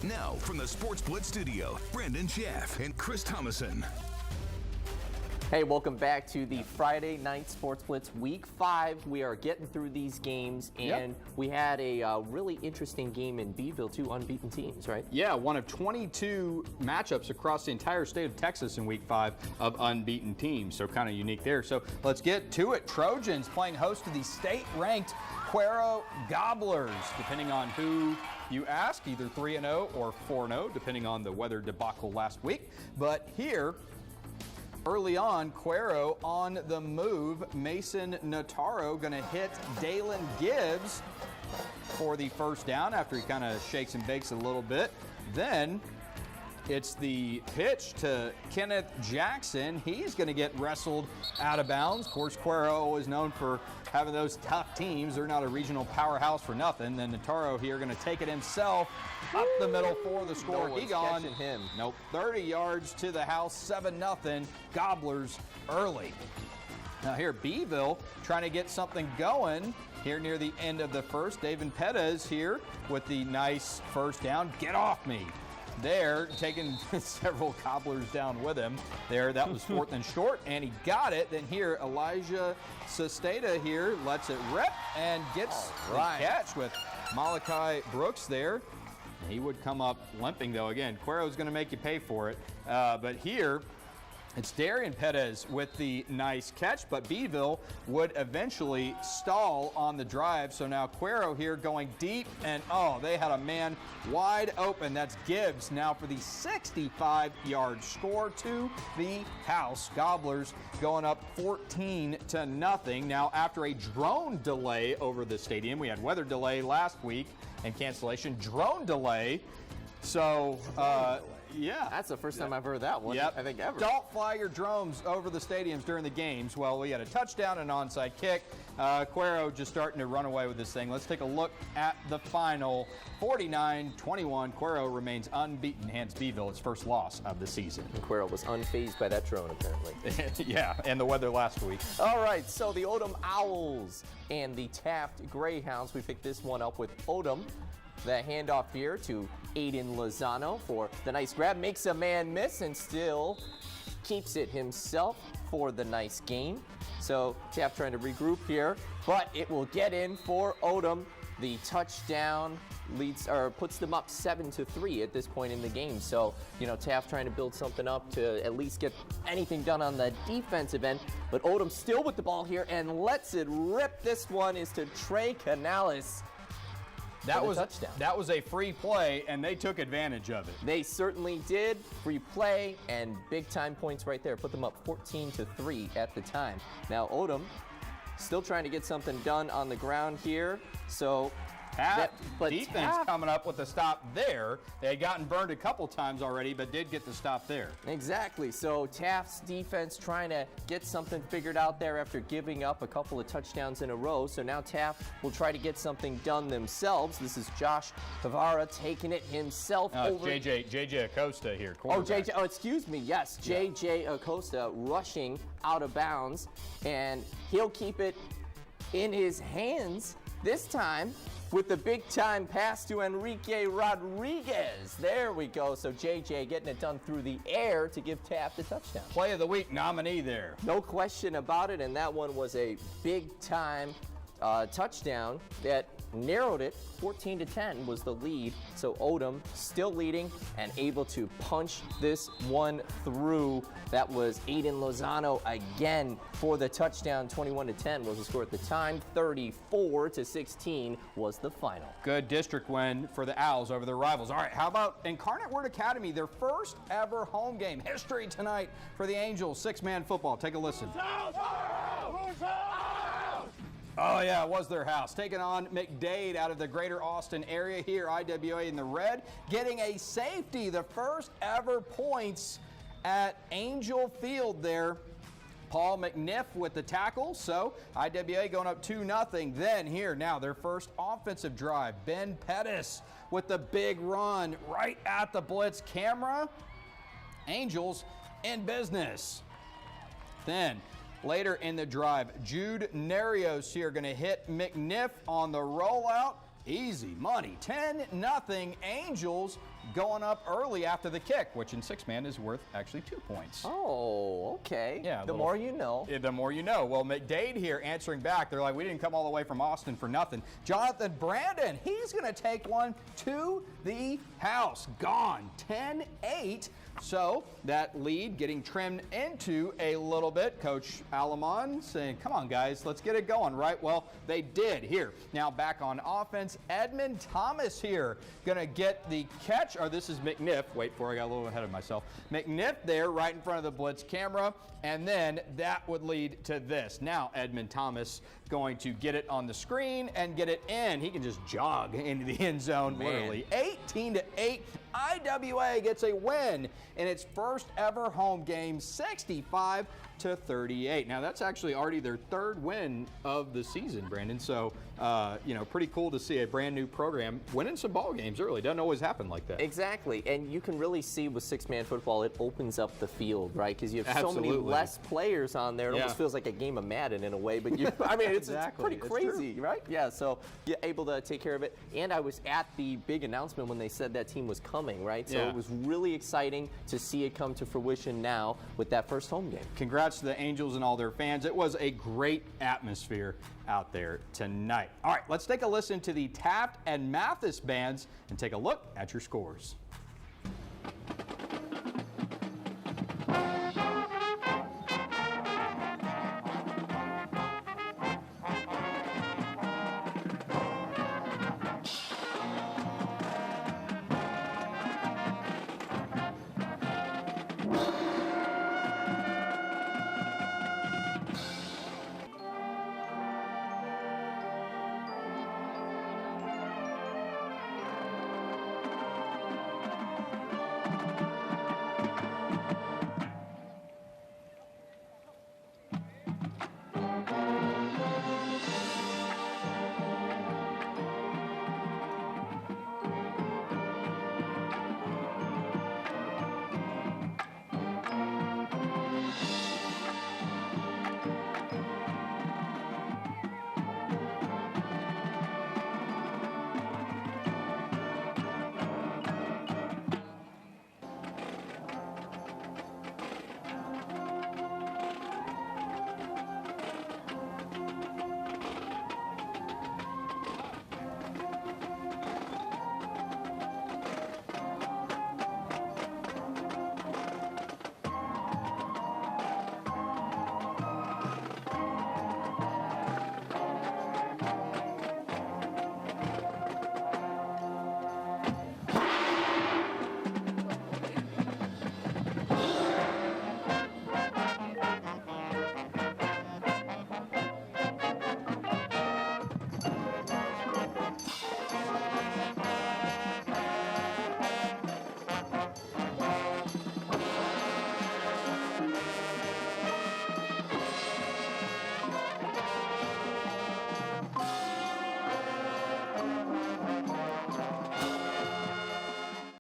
Now, from the Sports Blitz studio, Brandon Schaff and Chris Thomason. Hey, welcome back to the Friday Night Sports Blitz Week 5. We are getting through these games, and we had a really interesting game in Beeville, 2 unbeaten teams, right? Yeah, one of 22 matchups across the entire state of Texas in Week 5 of unbeaten teams, so kind of unique there. So let's get to it. Trojans playing host to the state-ranked Quero Gobblers, depending on who you ask, either 3-0 or 4-0, depending on the weather debacle last week. But here, early on, Quero on the move. Mason Notaro going to hit Dalen Gibbs for the first down after he kind of shakes and bakes a little bit. Then it's the pitch to Kenneth Jackson. He's going to get wrestled out of bounds. Of course, Quero is known for having those tough teams. They're not a regional powerhouse for nothing. Then Notaro here going to take it himself up the middle for the score. No he gone. him. Nope. 30 yards to the house, 7-0. Gobblers early. Now here, Beeville trying to get something going here near the end of the first. David Pettis here with the nice first down. Get off me. There, taking several Gobblers down with him. There, that was 4th and short, and he got it. Then here, Elijah Sesteta here lets it rip and gets the catch with Malachi Brooks there. He would come up limping, though. Again, Quero's going to make you pay for it. But here, it's Darian Pettis with the nice catch, but Beeville would eventually stall on the drive. So now Quero here going deep, and they had a man wide open. That's Gibbs now for the 65-yard score to the house. Gobblers going up 14-0. Now after a drone delay over the stadium, we had weather delay last week and cancellation, drone delay. So, yeah. That's the first time I've heard that one, I think, ever. Don't fly your drones over the stadiums during the games. Well, we had a touchdown and an onside kick. Quero just starting to run away with this thing. Let's take a look at the final. 49-21. Quero remains unbeaten, hands Beeville its first loss of the season. And Quero was unfazed by that drone, apparently. Yeah, and the weather last week. All right, so the Odem Owls and the Taft Greyhounds. We picked this one up with Odem. The handoff here to Aiden Lozano for the nice grab. Makes a man miss and still keeps it himself for the nice gain. So Taft trying to regroup here, but it will get in for Odem. The touchdown leads or puts them up 7-3 at this point in the game. So, Taft trying to build something up to at least get anything done on the defensive end. But Odem still with the ball here and lets it rip. This one is to Trey Canales. That was a free play, and they took advantage of it. They certainly did. Free play and big-time points right there. Put them up 14-3 at the time. Now Odem still trying to get something done on the ground here. So defense coming up with a stop there. They had gotten burned a couple times already, but did get the stop there. Exactly. So Taft's defense trying to get something figured out there after giving up a couple of touchdowns in a row. So now Taft will try to get something done themselves. This is Josh Tavara taking it himself over. JJ Acosta here. Excuse me. Yes, JJ Acosta rushing out of bounds, and he'll keep it in his hands this time with the big-time pass to Enrique Rodriguez. There we go. So JJ getting it done through the air to give Taft a touchdown. Play of the week nominee there. No question about it, and that one was a big-time touchdown that narrowed it. 14-10 was the lead. So Odem still leading and able to punch this one through. That was Aiden Lozano again for the touchdown. 21-10 was the score at the time. 34-16 was the final. Good district win for the Owls over their rivals. All right, how about Incarnate Word Academy, their first ever home game. History tonight for the Angels. 6-man football. Take a listen. Oh, yeah, it was their house. Taking on McDade out of the greater Austin area here. IWA in the red. Getting a safety, the first ever points at Angel Field there. Paul McNiff with the tackle. So IWA going up 2-0. Then here now their first offensive drive. Ben Pettis with the big run right at the blitz camera. Angels in business. Then later in the drive, Jude Nerios here going to hit McNiff on the rollout. Easy money. 10-0 Angels going up early after the kick, which in six-man is worth actually 2 points. Oh, okay. Yeah, the more you know. The more you know. Well, McDade here answering back. They're like, we didn't come all the way from Austin for nothing. Jonathan Brandon, he's going to take one to the house. Gone. 10-8. So that lead getting trimmed into a little bit. Coach Alamon saying, come on, guys, let's get it going, right? Well, they did here. Now back on offense, Edmund Thomas here going to get the catch. Or this is McNiff. Wait for it, I got a little ahead of myself. McNiff there right in front of the blitz camera. And then that would lead to this. Now Edmund Thomas going to get it on the screen and get it in. He can just jog into the end zone, literally. 18-8. IWA gets a win in its first ever home game, 65-38. Now that's actually already their third win of the season, Brandon. So, pretty cool to see a brand new program winning some ball games early. Doesn't always happen like that. Exactly, and you can really see with six-man football, it opens up the field, right? Because you have so many less players on there. It almost feels like a game of Madden in a way, but it's pretty crazy, right? Yeah, so you're able to take care of it. And I was at the big announcement when they said that team was coming, right? So it was really exciting to see it come to fruition now with that first home game. Congrats to the Angels and all their fans. It was a great atmosphere out there tonight. All right, let's take a listen to the Taft and Mathis bands and take a look at your scores.